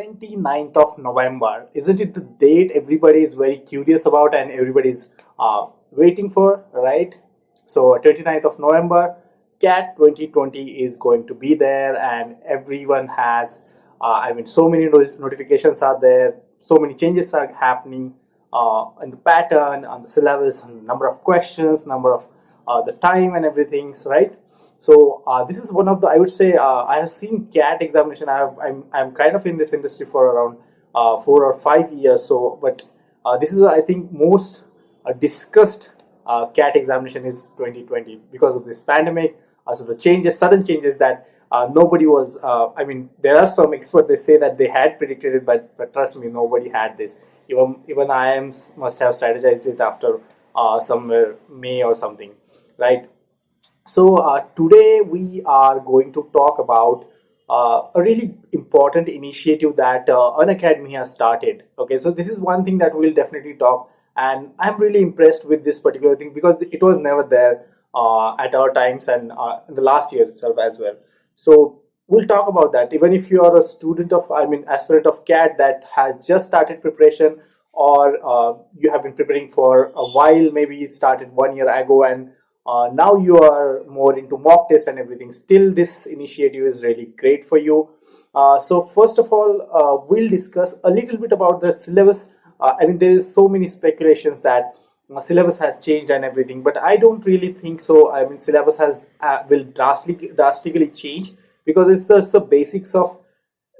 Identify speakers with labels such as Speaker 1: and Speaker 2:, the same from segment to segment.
Speaker 1: 29th of November. Isn't it the date everybody is very curious about and everybody's waiting for, right? So 29th of November, CAT 2020 is going to be there, and everyone has, so many notifications are there, so many changes are happening in the pattern, on the syllabus, on the number of questions, number of the time and everything, right? So this is one of the, I would say, I have seen CAT examination. I'm kind of in this industry for around 4 or 5 years. So, but this is, I think, most discussed CAT examination is 2020 because of this pandemic. So the changes, sudden changes that nobody was. There are some experts, they say that they had predicted it, but trust me, nobody had this. Even IIMs must have strategized it after somewhere May or something, right? So today we are going to talk about a really important initiative that Unacademy has started. Okay, so this is one thing that we'll definitely talk, and I'm really impressed with this particular thing because it was never there at our times and in the last year itself as well. So we'll talk about that. Even if you are a student of, aspirant of CAT that has just started preparation, or you have been preparing for a while, maybe you started 1 year ago and now you are more into mock tests and everything. Still, this initiative is really great for you. So first of all, we'll discuss a little bit about the syllabus. There is so many speculations that syllabus has changed and everything, but I don't really think so. Syllabus has will drastically change because it's just the basics of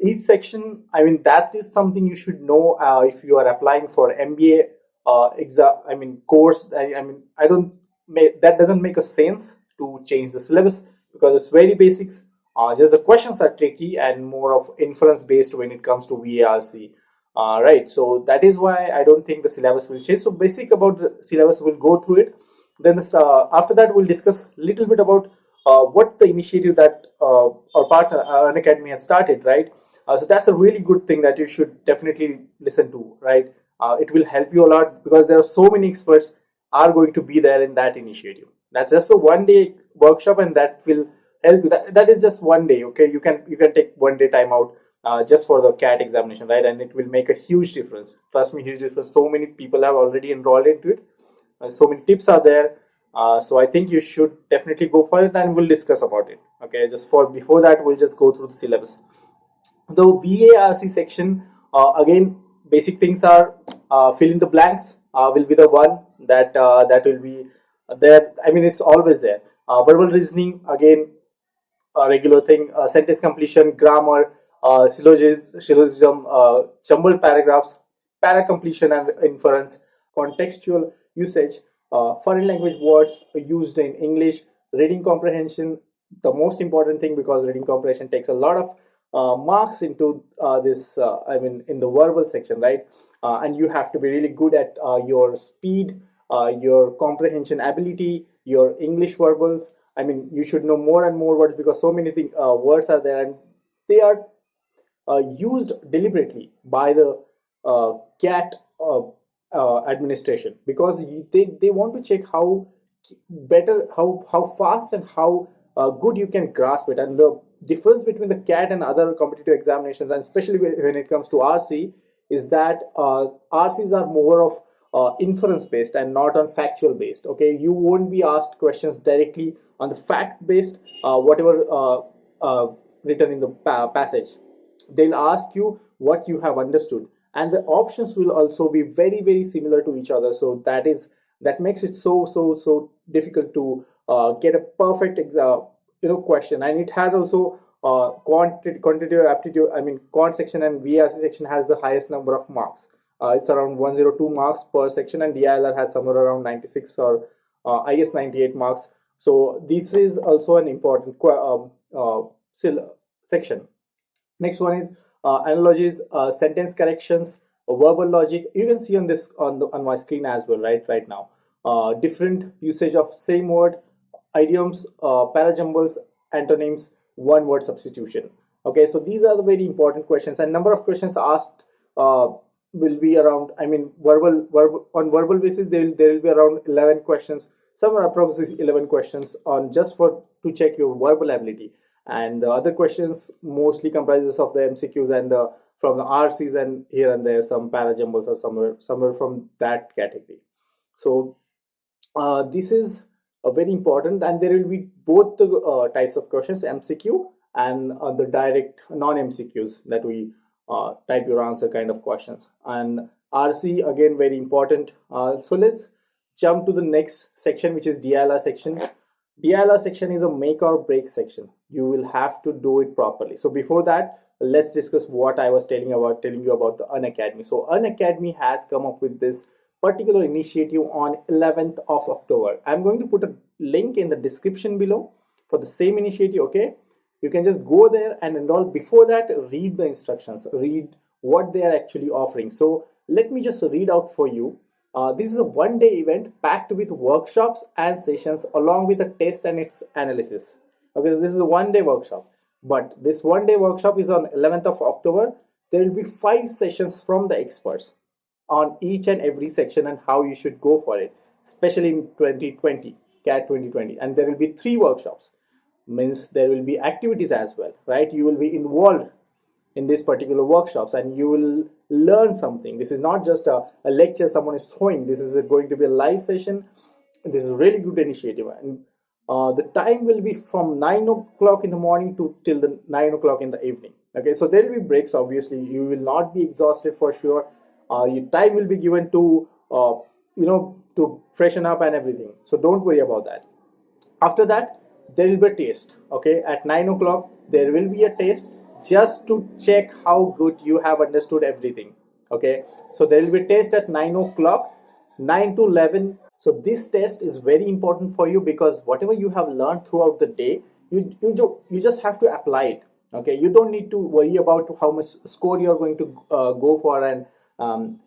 Speaker 1: each section. That is something you should know if you are applying for MBA exam. Course. I don't. That doesn't make a sense to change the syllabus because it's very basics. Just the questions are tricky and more of inference based when it comes to VARC. Right. So that is why I don't think the syllabus will change. So basic about the syllabus, we'll go through it. Then after that, we'll discuss a little bit about what the initiative that our partner Unacademy has started, right? So that's a really good thing that you should definitely listen to, right? It will help you a lot because there are so many experts are going to be there in that initiative. That's just a 1 day workshop, and that will help you. That is just 1 day. Okay, you can take 1 day time out just for the CAT examination, right? And it will make a huge difference. Trust me, huge difference. So many people have already enrolled into it. So many tips are there. So I think you should definitely go for it, and we'll discuss about it. Okay, just for before that, we'll just go through the syllabus. The VARC section, again, basic things are fill in the blanks will be the one that will be there. It's always there. Verbal reasoning, again, a regular thing. Sentence completion, grammar, syllogism, jumbled paragraphs, para completion and inference, contextual usage, foreign language words used in English, reading comprehension, the most important thing because reading comprehension takes a lot of marks into this, in the verbal section, right? And you have to be really good at your speed, your comprehension ability, your English verbals. You should know more and more words because so many words are there, and they are used deliberately by the CAT administration because they want to check how better, how fast and how good you can grasp it. And the difference between the CAT and other competitive examinations, and especially when it comes to RC, is that RCs are more of inference based and not on factual based. Okay, you won't be asked questions directly on the fact based whatever written in the passage. They'll ask you what you have understood, and the options will also be very very similar to each other. So that makes it so difficult to get a perfect question. And it has also quantitative aptitude. Quant section and VRC section has the highest number of marks. It's around 102 marks per section, and DILR has somewhere around 96 or I guess 98 marks. So this is also an important section. Next one is analogies, sentence corrections, verbal logic. You can see on this on my screen as well, right now. Different usage of same word, idioms, parajumbles, antonyms, one word substitution. Okay, so these are the very important questions, and number of questions asked will be around. Verbal on verbal basis there will be around 11 questions. Some are approximately 11 questions on just for to check your verbal ability, and the other questions mostly comprises of the MCQs and the from the RCs and here and there some parajumbles or somewhere from that category. So this is very important, and there will be both the types of questions, MCQ and the direct non-MCQs, that we type your answer kind of questions. And RC again very important. So let's jump to the next section, which is DILR section. DILR section is a make or break section. You will have to do it properly. So before that, let's discuss what I was telling you about the Unacademy. So Unacademy has come up with this particular initiative on 11th of October. I'm going to put a link in the description below for the same initiative. Okay, you can just go there and enroll. Before that, read the instructions, read what they are actually offering. So let me just read out for you. This is a one-day event packed with workshops and sessions along with a test and its analysis. Okay, so this is a one-day workshop, but this one-day workshop is on 11th of October. There will be 5 sessions from the experts on each and every section and how you should go for it, especially in 2020, CAT 2020. And there will be 3 workshops, means there will be activities as well, right? You will be involved in these particular workshops and you will learn something. This is not just a lecture someone is throwing. This is going to be a live session. This is a really good initiative, and the time will be from 9 o'clock in the morning to till the 9 o'clock in the evening. Okay, so there will be breaks. Obviously you will not be exhausted for sure. Your time will be given to to freshen up and everything, so don't worry about that. After that, there will be a test. Okay, at 9 o'clock there will be a test just to check how good you have understood everything. Okay, so there will be a test at 9 o'clock, 9 to 11. So this test is very important for you because whatever you have learned throughout the day, you just have to apply it. Okay, you don't need to worry about how much score you're going to go for, and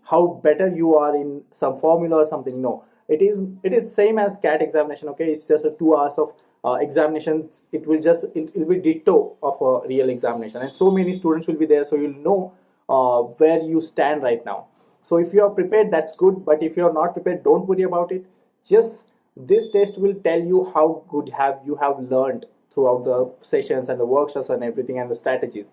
Speaker 1: how better you are in some formula or something. No, it is same as CAT examination. Okay, it's just a 2 hours of examinations. It will be ditto of a real examination, and so many students will be there, so you'll know where you stand right now. So if you are prepared, that's good, but if you are not prepared, don't worry about it. Just this test will tell you how good have you have learned throughout the sessions and the workshops and everything and the strategies,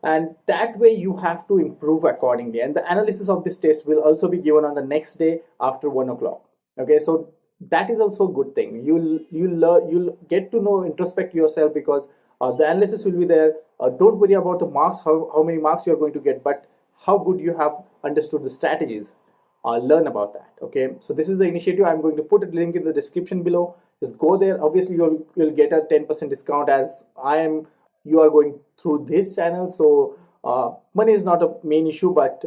Speaker 1: and that way you have to improve accordingly. And the analysis of this test will also be given on the next day after 1 o'clock. Okay, so that is also a good thing. You'll get to know, introspect yourself, because the analysis will be there. Don't worry about the marks, how many marks you're going to get, but how good you have understood the strategies. Learn about that. Okay, so this is the initiative. I'm going to put a link in the description below. Just go there. Obviously you'll get a 10% discount, as you are going through this channel. So money is not a main issue, but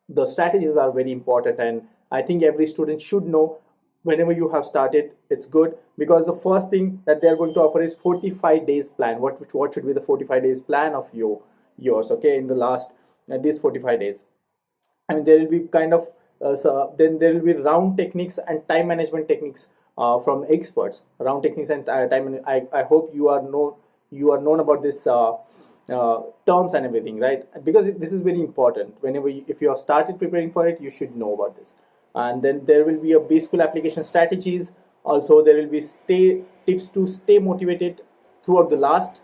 Speaker 1: the strategies are very important, and I think every student should know. Whenever you have started, it's good, because the first thing that they're going to offer is 45 days plan. What should be the 45 days plan of yours? Okay, in the last these 45 days, I mean, there will be kind of then there will be round techniques and time management techniques from experts. Round techniques and time. I hope you are known about this terms and everything, right? Because this is very important. If you have started preparing for it, you should know about this. And then there will be a baseful application strategies. Also, there will be stay tips to stay motivated throughout the last,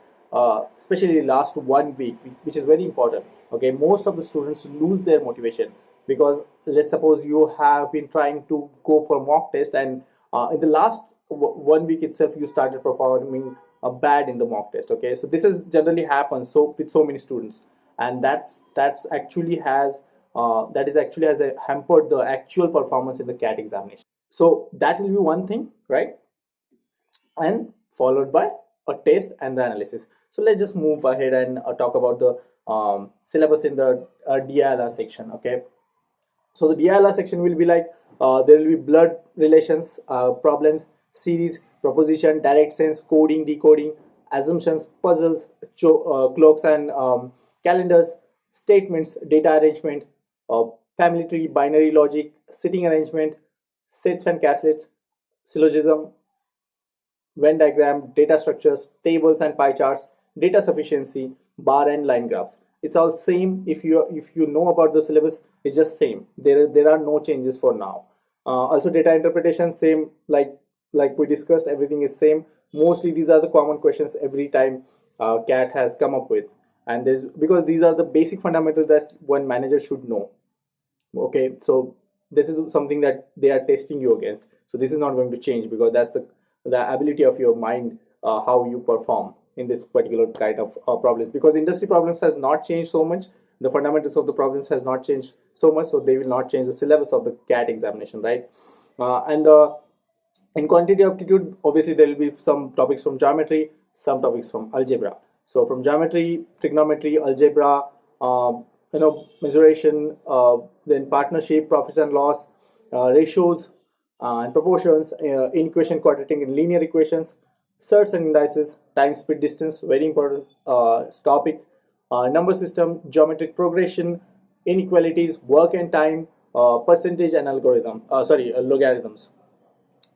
Speaker 1: especially last 1 week, which is very important. Okay, most of the students lose their motivation because, let's suppose you have been trying to go for mock test, and in the last 1 week itself you started performing bad in the mock test. Okay, so this is generally happens so with so many students, and that's actually has that is actually has hampered the actual performance in the CAT examination. So that will be one thing, right? And followed by a test and the analysis. So let's just move ahead and talk about the syllabus in the DILR section. Okay, so the DILR section will be like there will be blood relations, problems, series, proposition, direct sense, coding, decoding, assumptions, puzzles, clocks and calendars, statements, data arrangement, uh, family tree, binary logic, sitting arrangement, sets and cassettes, syllogism, Venn diagram, data structures, tables and pie charts, data sufficiency, bar and line graphs. It's all same. If you know about the syllabus, it's just same. There are no changes for now. Also data interpretation, same like we discussed. Everything is same. Mostly these are the common questions every time CAT has come up with. and there's because these are the basic fundamentals that one manager should know. Okay, so this is something that they are testing you against, so this is not going to change because that's the ability of your mind, how you perform in this particular kind of problems, because industry problems has not changed so much, the fundamentals of the problems has not changed so much, so they will not change the syllabus of the CAT examination, right? And in quantitative aptitude, obviously there will be some topics from geometry, some topics from algebra. So from geometry, trigonometry, algebra, uh, mensuration, then partnership, profits and loss, ratios and proportions, inequation, quadratic and linear equations, surds and indices, time, speed, distance, very important topic, number system, geometric progression, inequalities, work and time, percentage and logarithms.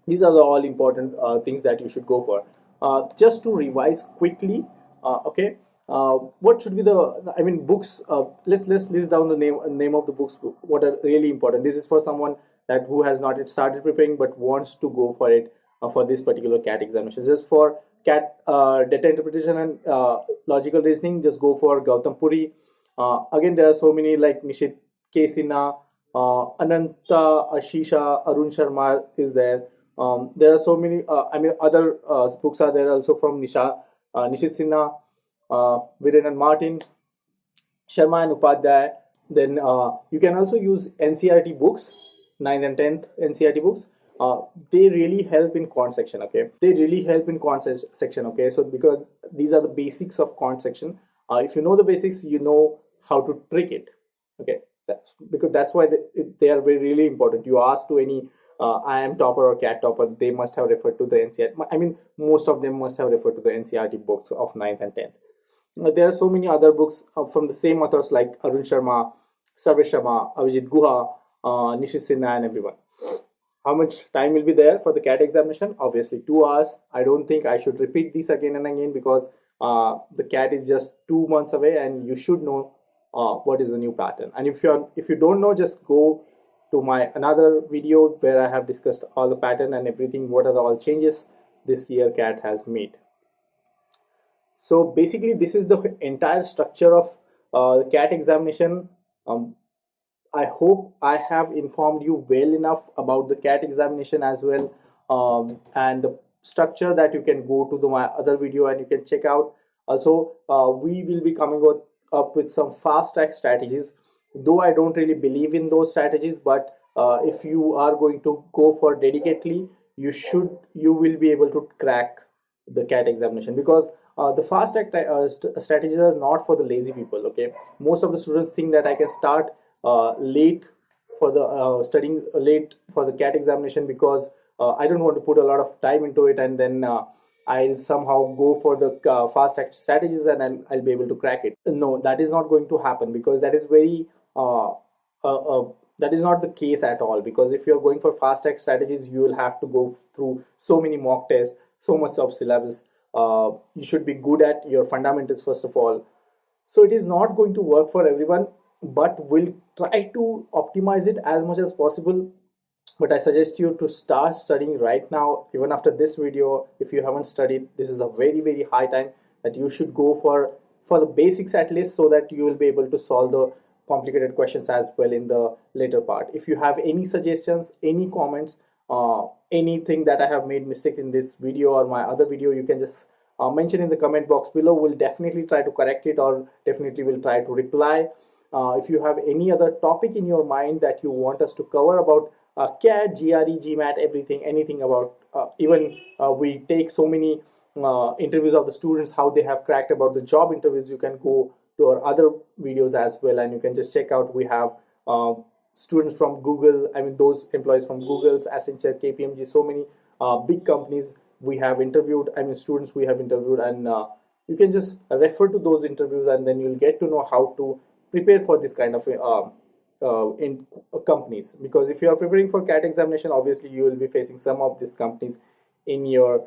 Speaker 1: These are the all important things that you should go for. Just to revise quickly, okay, what should be the, I mean, books, let's list down the name of the books what are really important. This is for someone that who has not yet started preparing but wants to go for it, for this particular CAT examination. Just for CAT data interpretation and logical reasoning, just go for Gautam Puri. Again, there are so many like Nishit K. Sinha, Ananta, Ashisha, Arun Sharma is there. There are so many, I mean, other books are there also from Nishit Sinha, Viren and Martin, Sharma and Upadhyay. Then you can also use NCRT books, 9th and 10th NCRT books. They really help in quant section, okay? They really help in quant section, okay? So because these are the basics of quant section. If you know the basics, you know how to trick it, okay? Because that's why they are very really important. You ask to any IIM topper or CAT topper, they must have referred to the NCRT. I mean, most of them must have referred to the NCRT books of 9th and 10th. There are so many other books from the same authors like Arun Sharma, Sarvesh Sharma, Avijit Guha, Nishit Sinha, and everyone. How much time will be there for the CAT examination? Obviously, 2 hours. I don't think I should repeat this again and again because the CAT is just 2 months away, and you should know what is the new pattern. And if you don't know, just go to my another video where I have discussed all the pattern and everything. What are the all changes this year CAT has made? So basically, this is the entire structure of the CAT examination. Um, I hope I have informed you well enough about the CAT examination as well, and the structure that you can go to my other video and you can check out. Also, we will be coming up with some fast track strategies, though I don't really believe in those strategies, but if you are going to go for dedicatedly, you will be able to crack the CAT examination, because the fast track strategies are not for the lazy people, okay? Most of the students think that I can start late for the studying late for the CAT examination because I don't want to put a lot of time into it, and then I'll somehow go for the fast track strategies and I'll be able to crack it. No, that is not going to happen, because that is very that is not the case at all. Because if you're going for fast track strategies, you will have to go through so many mock tests, so much of syllabus. You should be good at your fundamentals first of all. So it is not going to work for everyone, but we'll try to optimize it as much as possible. But I suggest you to start studying right now. Even after this video, if you haven't studied, this is a very very high time that you should go for the basics at least, so that you will be able to solve the complicated questions as well in the later part. If you have any suggestions, any comments, anything that I have made mistakes in this video or my other video, you can just mention in the comment box below. We'll definitely try to correct it, or definitely will try to reply. If you have any other topic in your mind that you want us to cover about CAT, GRE, GMAT, everything, anything about, even we take so many interviews of the students, how they have cracked about the job interviews. You can go to our other videos as well, and you can just check out. We have students from Google, I mean, those employees from Google's, Accenture, KPMG, so many big companies we have interviewed, I mean, students we have interviewed, and you can just refer to those interviews, and then you'll get to know how to prepare for this kind of in companies. Because if you are preparing for CAT examination, obviously you will be facing some of these companies in your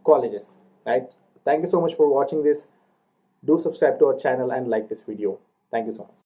Speaker 1: colleges, right? Thank you so much for watching this. Do subscribe to our channel and like this video. Thank you so much.